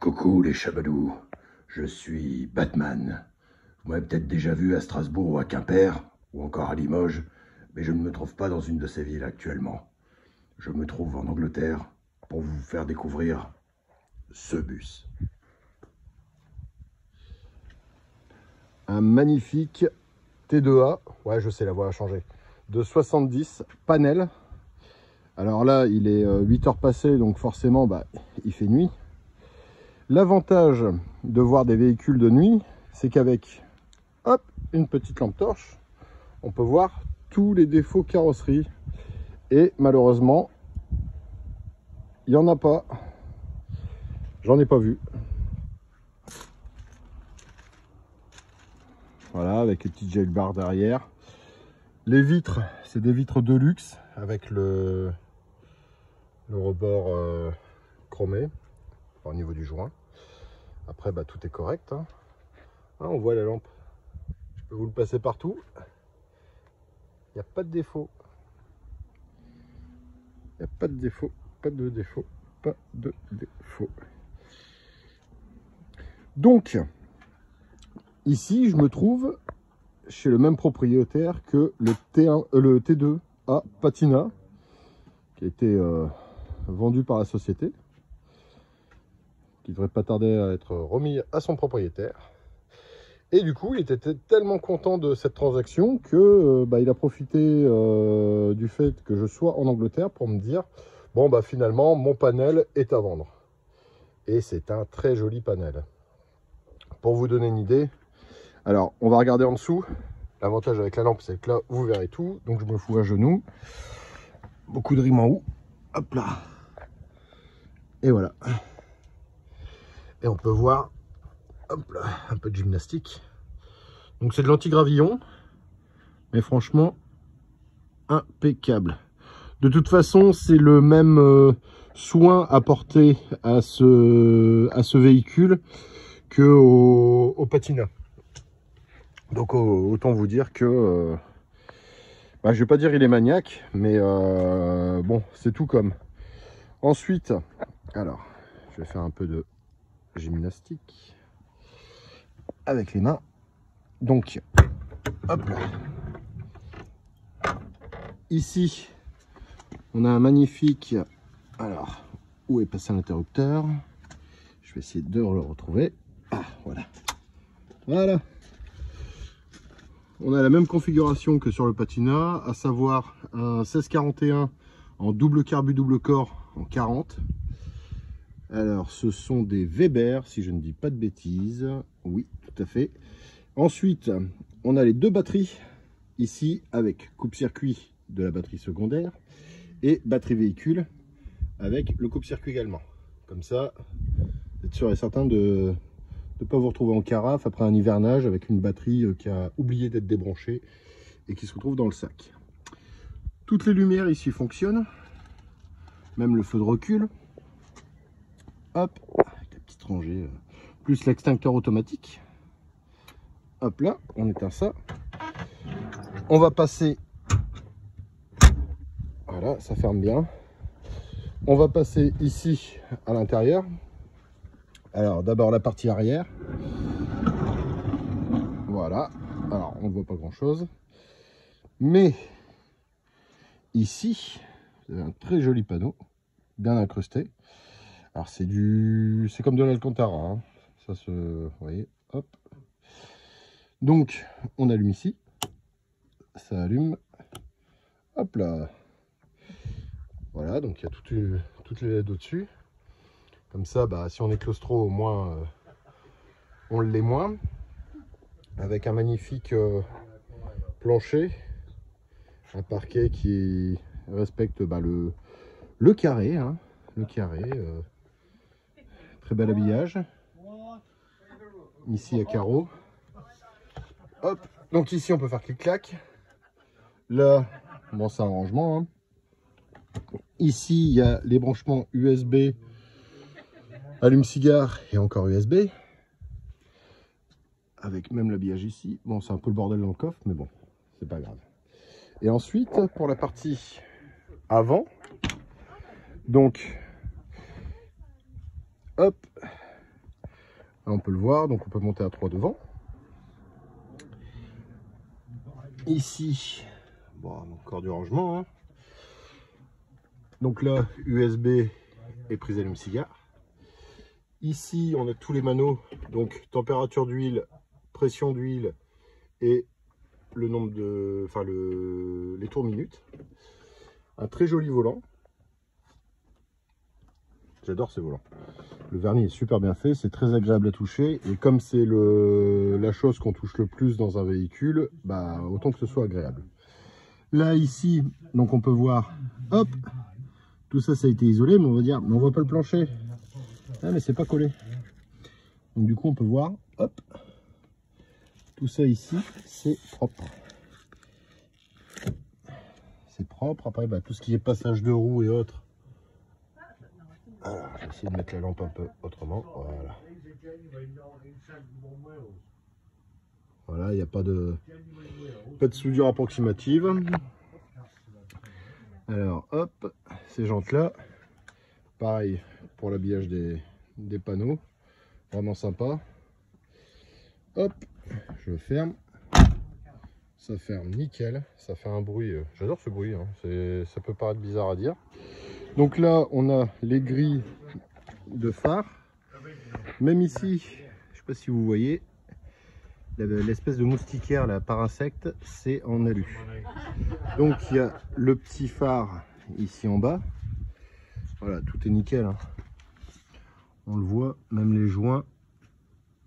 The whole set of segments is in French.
Coucou les chabadous, je suis Batman. Vous m'avez peut-être déjà vu à Strasbourg ou à Quimper, ou encore à Limoges, mais je ne me trouve pas dans une de ces villes actuellement. Je me trouve en Angleterre pour vous faire découvrir ce bus. Un magnifique T2A, ouais je sais la voie a changé, de 70 panels. Alors là il est 8 heures passées, donc forcément il fait nuit. L'avantage de voir des véhicules de nuit, c'est qu'avec hop, une petite lampe torche, on peut voir tous les défauts carrosserie. Et malheureusement, il n'y en a pas. J'en ai pas vu. Voilà, avec les petites gel bars derrière. Les vitres, c'est des vitres de luxe avec le rebord chromé au niveau du joint. Après, tout est correct. Hein. Ah, on voit la lampe. Je peux vous le passer partout. Il n'y a pas de défaut. Il n'y a pas de défaut. Pas de défaut. Pas de défaut. Donc, ici, je me trouve chez le même propriétaire que le T2A Patina, qui a été vendu par la société, qui devrait pas tarder à être remis à son propriétaire. Et du coup, il était tellement content de cette transaction que il a profité du fait que je sois en Angleterre pour me dire bon finalement mon panel est à vendre. Et c'est un très joli panel. Pour vous donner une idée, alors on va regarder en dessous. L'avantage avec la lampe, c'est que là vous verrez tout. Donc je me fous à genoux. Beaucoup de rimes en haut. Hop là. Et voilà. Et on peut voir hop là, un peu de gymnastique. Donc c'est de l'anti-gravillon. Mais franchement, impeccable. De toute façon, c'est le même soin apporté à ce véhicule que au Patina. Donc autant vous dire que je vais pas dire il est maniaque, mais bon, c'est tout comme. Ensuite, alors, je vais faire un peu de gymnastique avec les mains. Donc, hop là. Ici, on a un magnifique... Alors, où est passé l'interrupteur? Je vais essayer de le retrouver. Ah, voilà. Voilà. On a la même configuration que sur le Patina, à savoir un 1641 en double carbu, double corps en 40. Alors, ce sont des Weber, si je ne dis pas de bêtises. Oui, tout à fait. Ensuite, on a les deux batteries, ici, avec coupe-circuit de la batterie secondaire et batterie véhicule avec le coupe-circuit également. Comme ça, vous êtes sûr et certain de ne pas vous retrouver en carafe après un hivernage avec une batterie qui a oublié d'être débranchée et qui se retrouve dans le sac. Toutes les lumières ici fonctionnent, même le feu de recul. Hop, avec la petite rangée, plus l'extincteur automatique. Hop là, on éteint ça. On va passer, voilà, ça ferme bien. On va passer ici à l'intérieur. Alors d'abord la partie arrière. Voilà, alors on ne voit pas grand chose. Mais ici, vous avez un très joli panneau, bien incrusté. Alors c'est comme de l'Alcantara, hein. Ça se, vous voyez, hop. Donc on allume ici, ça allume, hop là. Voilà, donc il y a toutes les LED au-dessus. Comme ça, si on est claustro, au moins on l'est moins. Avec un magnifique plancher, un parquet qui respecte le carré, hein, le carré. Très bel habillage. Ici à carreaux. Hop, donc ici on peut faire clic-clac. Là, bon, c'est un rangement. Hein. Ici, il y a les branchements USB, allume-cigare et encore USB. Avec même l'habillage ici. Bon, c'est un peu le bordel dans le coffre, mais bon, c'est pas grave. Et ensuite, pour la partie avant, donc, hop, Là, on peut le voir, donc on peut monter à 3 devant. Ici, bon, encore du rangement. Hein. Donc là, USB et prise allume-cigare. Ici, on a tous les manos, donc température d'huile, pression d'huile et le nombre de, enfin les tours minutes. Un très joli volant. J'adore ces volants. Le vernis est super bien fait, c'est très agréable à toucher. Et comme c'est la chose qu'on touche le plus dans un véhicule, bah, autant que ce soit agréable. Là, ici, donc on peut voir, hop, tout ça, ça a été isolé, mais on va dire, mais on voit pas le plancher. Ah, mais c'est pas collé. Donc du coup, on peut voir, hop, tout ça ici, c'est propre. C'est propre. Après, bah, tout ce qui est passage de roue et autres. Alors, je vais essayer de mettre la lampe un peu autrement. Voilà. Voilà, il n'y a pas de soudure approximative. Alors, hop, ces jantes-là. Pareil pour l'habillage des panneaux. Vraiment sympa. Hop, je ferme. Ça ferme nickel. Ça fait un bruit. J'adore ce bruit. Hein. Ça peut paraître bizarre à dire. Donc là, on a les grilles de phare. Même ici, je ne sais pas si vous voyez, l'espèce de moustiquaire là, par insecte, c'est en alu. Donc il y a le petit phare ici en bas. Voilà, tout est nickel. Hein. On le voit, même les joints.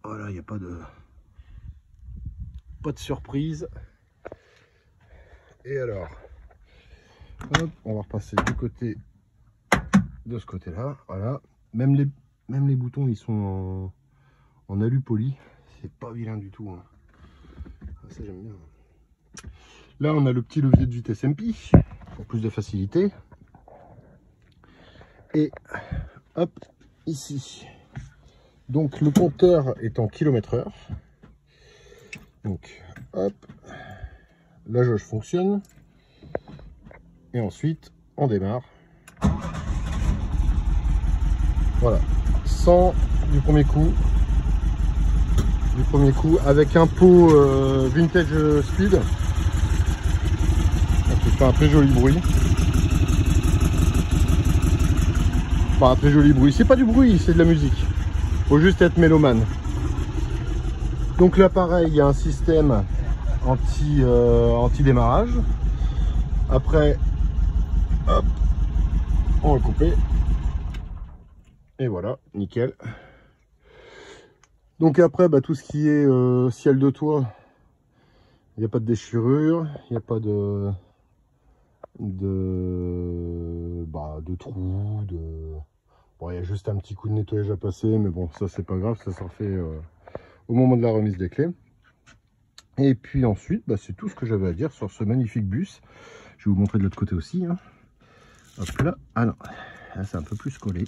Voilà, il n'y a pas de surprise. Et alors, hop, on va repasser du côté de ce côté-là. Voilà, même les boutons, ils sont en alu poli. C'est pas vilain du tout. Hein. Ça, j'aime bien. Là, on a le petit levier de vitesse MP pour plus de facilité. Et hop, ici. Donc, le compteur est en km/h. Donc, hop, la jauge fonctionne. Et ensuite, on démarre. Voilà, 100 du premier coup. Avec un pot vintage speed. Donc, ça fait un très joli bruit. Enfin, un très joli bruit. C'est pas du bruit, c'est de la musique. Faut juste être mélomane. Donc là, pareil, il y a un système anti-démarrage. Après, hop, on va couper. Et voilà, nickel. Donc après, bah, tout ce qui est ciel de toit, il n'y a pas de déchirure, il n'y a pas de trous, bon, il y a juste un petit coup de nettoyage à passer, mais bon, ça c'est pas grave, ça s'en fait au moment de la remise des clés. Et puis ensuite, bah, c'est tout ce que j'avais à dire sur ce magnifique bus. Je vais vous montrer de l'autre côté aussi. Hein. Hop là, ah non, là c'est un peu plus collé.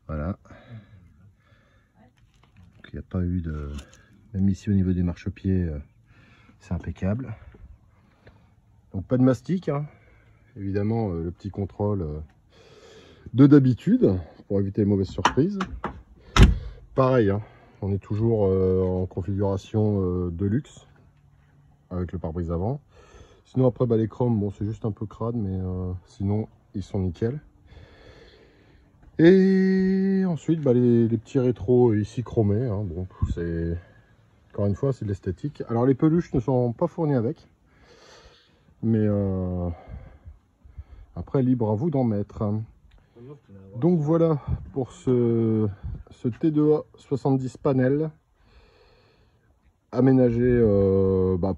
Voilà. Il n'y a pas eu de... Même ici au niveau des marchepieds, c'est impeccable. Donc pas de mastic, hein. Évidemment le petit contrôle de d'habitude pour éviter les mauvaises surprises. Pareil, hein, on est toujours en configuration de luxe avec le pare-brise avant. Sinon après bah, les chromes, bon c'est juste un peu crade, mais sinon ils sont nickel. Et ensuite bah, les petits rétros ici chromés, hein, bon c'est encore une fois c'est de l'esthétique. Alors les peluches ne sont pas fournies avec, mais après libre à vous d'en mettre. Donc voilà pour ce T2A 70 panel aménagé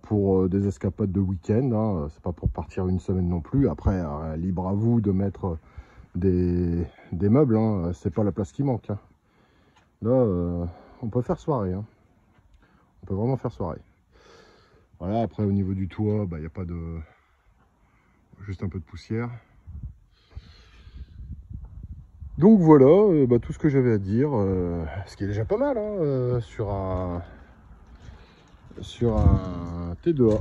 pour des escapades de week-end. Hein. C'est pas pour partir une semaine non plus. Après libre à vous de mettre des meubles, hein. C'est pas la place qui manque. Hein. Là on peut faire soirée. Hein. On peut vraiment faire soirée. Voilà, après au niveau du toit, il n'y a pas de... juste un peu de poussière. Donc voilà, tout ce que j'avais à dire, ce qui est déjà pas mal hein, sur un T2A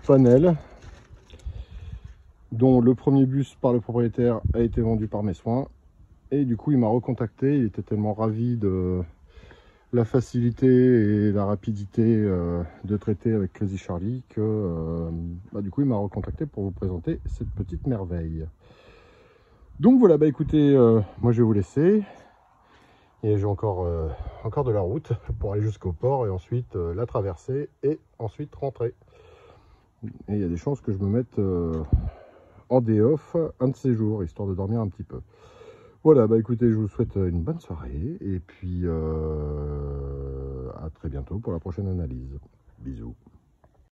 panel, dont le premier bus par le propriétaire a été vendu par mes soins. Et du coup, il m'a recontacté. Il était tellement ravi de la facilité et la rapidité de traiter avec Crazy Charlie que du coup, il m'a recontacté pour vous présenter cette petite merveille. Donc voilà, bah écoutez, moi je vais vous laisser. Et j'ai encore de la route pour aller jusqu'au port et ensuite la traverser et ensuite rentrer. Et il y a des chances que je me mette en day off un de ces jours, histoire de dormir un petit peu. Voilà, bah écoutez, je vous souhaite une bonne soirée et puis à très bientôt pour la prochaine analyse. Bisous.